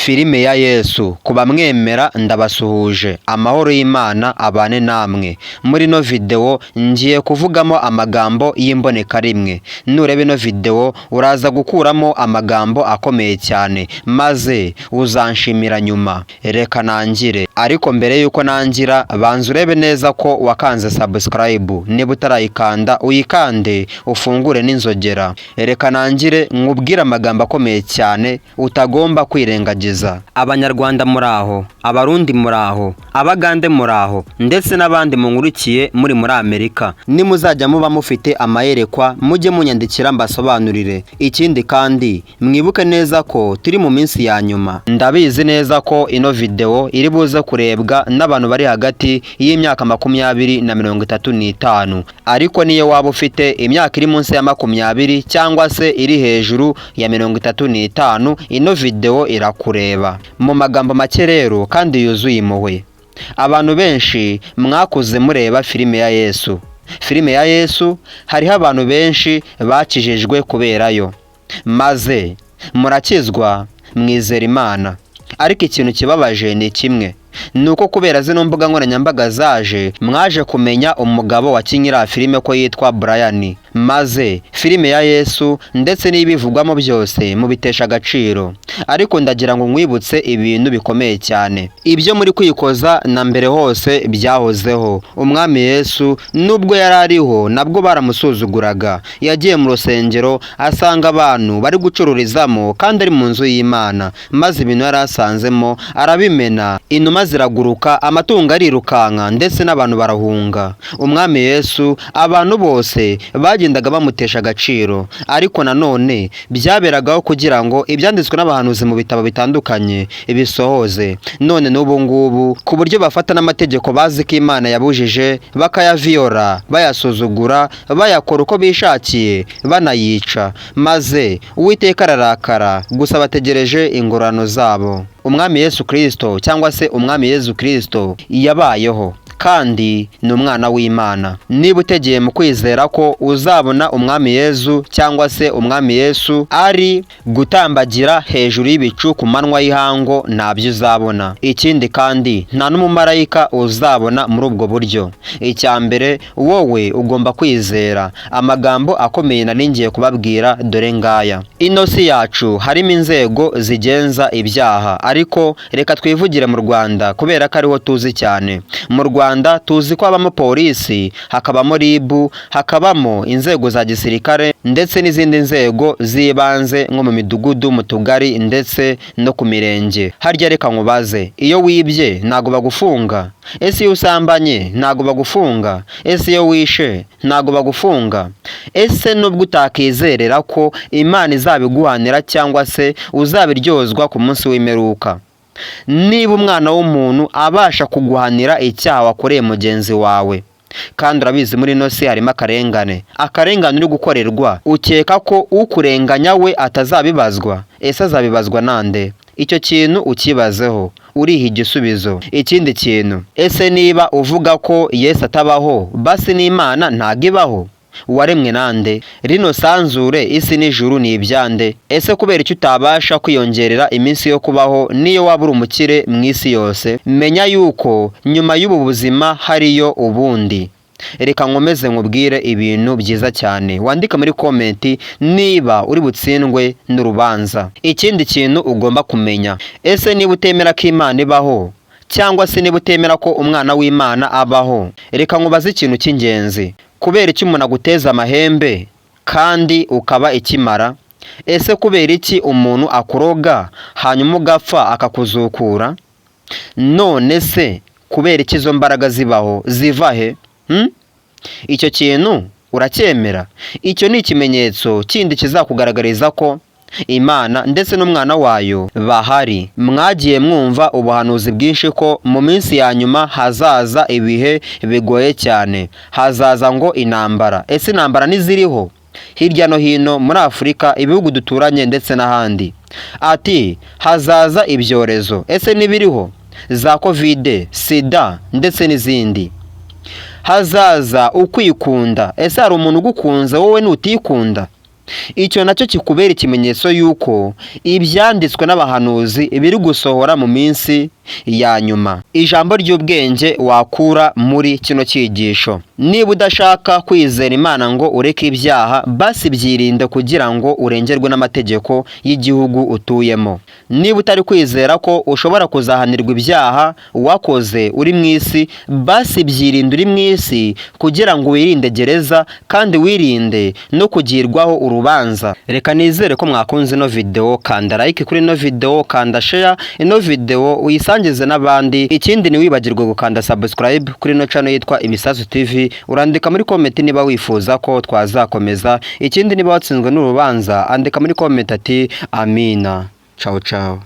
Filime ya Yesu ku bamwemera ndabasuhuje, amahoro y'Imana abane namwe. Muri no video ngiye kuvugamo amagambo y'imboneka rimwe. Nurebe ino video uraza gukuramo amagambo akomeye cyane, maze uzanshimira nyuma. Reka nangire, ariko mbere yuko nangira banza urebe neza ko wakanze subscribe, niba utarayikanda uyikande ufungure n'inzogera. Reka nangire nkubwire amagambo akomeye cyane utagomba kwirengagiza. Abanyarwanda muraho, abarundi muraho, abagande muraho, ndetse n'abandi munkurikiye muri Amerika. Nimuzajya muba mufite amayerekwa mujye munyandikira mbasobanurire. Ikindi kandi mwibuke neza ko turi mu minsi ya nyuma. Ndabizi neza ko ino video iri buze kurebwa n'abantu bari hagati y'imyaka 20 na 35, ariko niyo waba ufite imyaka iri munsi ya 20 cyangwa se iri hejuru ya 35, ino video irakureba. Mu magambo make rero kandi yuzuye impuhwe, abantu benshi mwakuze mureba filime ya Yesu. Filime ya Yesu hariho abantu benshi bakijijwe kuberayo, maze murakizwa mwizera Imana. Ariko ikintu kibabaje ni kimwe, nuko kubera zino mbuga nkoranyambaga zaje mwaje kumenya umugabo wakinyira filime ko yitwa Brian, maze filime ya Yesu ndetse n'ibivugwamo byose mubitesha agaciro. Ariko ndagira ngo nkwibutse ibintu bikomeye cyane. Ibyo muri kwikoza na mbere hose byahozeho. Umwami Yesu nubwo yarariho nabwo baramusuzuguraga. Yagiye mu rusengero asanga abantu bari gucururizamo kandi ari mu nzu y'Imana, maze ibintu yarasanzemo arabimena, inuma ziraguruka, amatungo arirukanka, ndetse n'abantu barahunga. Umwami Yesu abantu bose bagendaga bamutesha agaciro, ariko nanone byaberagaho kugira ngo ibyanditswe n'abahanuzi mu bitabo bitandukanye bisohoze. None n'ubu ngubu ku buryo bafata n'amategeko bazi ko Imana yabujije bakayaviyora, bayasuzugura, bayakora uko bishakiye, banayica, maze Uwiteka ararakara, gusa bategereje ingororano zabo. Umwami Yesu Kristo cyangwa se Umwami Yesu Kristo yabayeho kandi ni umwana w'Imana. Niba utegeye mu kwizera ko uzabona Umwami Yesu cyangwa se Umwami Yesu ari gutambagira hejuru y'ibicu ku manywa y'ihango, ntabyo uzabona. Ikindi kandi nta n'umumarayika uzabona muri ubwo buryo. Icya mbere wowe ugomba kwizera amagambo akomeye nari ngiye kubabwira, dore ngaya. Ino si yacu harimo inzego zigenza ibyaha, ariko reka twivugire mu Rwanda kubera ko ariho tuzi cyane. Mu Rwanda tuzi ko habamo polisi, hakabamo RIB, hakabamo inzego za gisirikare ndetse n'izindi nzego z'ibanze nko mu midugudu, mu tugari ndetse no ku mirenge. Harya reka nkubaze, iyo wibye ntago bagufunga? Ese iyo usambanye ntago bagufunga? Ese iyo wishe ntago bagufunga? Ese nubwo utakizerera ko Imana izabiguhanira cyangwa se uzabiryozwa ku munsi w'imperuka, niba umwana w'umuntu abasha kuguhanira icyaha wakoreye mugenzi wawe, kandi urabizi muri ino si harimo akarengane uri gukorerwa, ukeka ko ukurenganya we atazabibazwa? Ese azabibazwa nande? Icyo kintu ukibazeho uriha igisubizo. Ikindi kintu, ese niba uvuga ko Yesu atabaho, basi n'Imana ntago ibaho? Waremwe nande? Rino sanzure isi n'ijuru ni ibyande? Ese kubera icyo utabasha kwiyongerera iminsi yo kubaho niyo waba uri umukire mu isi yose? Menya yuko nyuma y'ubu buzima hariyo ubundi. Reka nkomeze nkubwire ibintu byiza cyane, wandika muri komenti niba uri butsindwe n'urubanza. Ikindi kintu ugomba kumenya, ese niba utemera ko Imana ibaho cyangwa se niba utemera ko umwana w'Imana abaho, reka nkubaze ikintu cy'ingenzi. Kubera iki umuntu aguteza amahembe kandi ukaba ikimara? Ese kubera iki umuntu akuroga hanyuma ugapfa akakuzukura? None se kubera iki izo mbaraga zibaho? Ziva he? Icyo kintu uracyemera? Icyo ni ikimenyetso kindi kizakugaragariza ko Imana ndetse n'umwana wayo bahari. Mwagiye mwumva ubuhanuzi bwinshi ko mu minsi ya nyuma hazaza ibihe bigoye cyane, hazaza ngo intambara. Ese intambara niziriho hirya no hino muri Afurika, ibihugu duturanye ndetse n'ahandi? Ati hazaza ibyorezo, ese nibiriho? Za COVID, sida ndetse n'izindi. Hazaza ukwikunda, ese hari umuntu ugukunze wowe nutikunda? icyo nacyo kikubera ikimenyetso y'uko ibyanditswe n'abahanuzi biri gusohora mu minsi ya nyuma. Ijambo ry'ubwenge wakura muri kino cyigisho: niba udashaka kwizera Imana ngo ureke ibyaha, basi byirinde kugira ngo urengerwe n'amategeko y'igihugu utuyemo. Niba utari kwizera ko ushobora kuzahanirwa ibyaha wakoze uri mu isi, basi byirinde uri mu isi kugira ngo wirinde gereza kandi wirinde no kugirwaho urubanza. Reka nizere ko mwakunze ino video, kanda like kuri ino video, kanda share ino video uyisangize n'abandi. Ikindi ntiwibagirwe gukanda subscribe kuri ino channel yitwa Imisasu TV, urandika muri comment niba wifuza ko twazakomeza. Ikindi niba watsinzwe n'urubanza andika muri comment ati amina. Ciao ciao.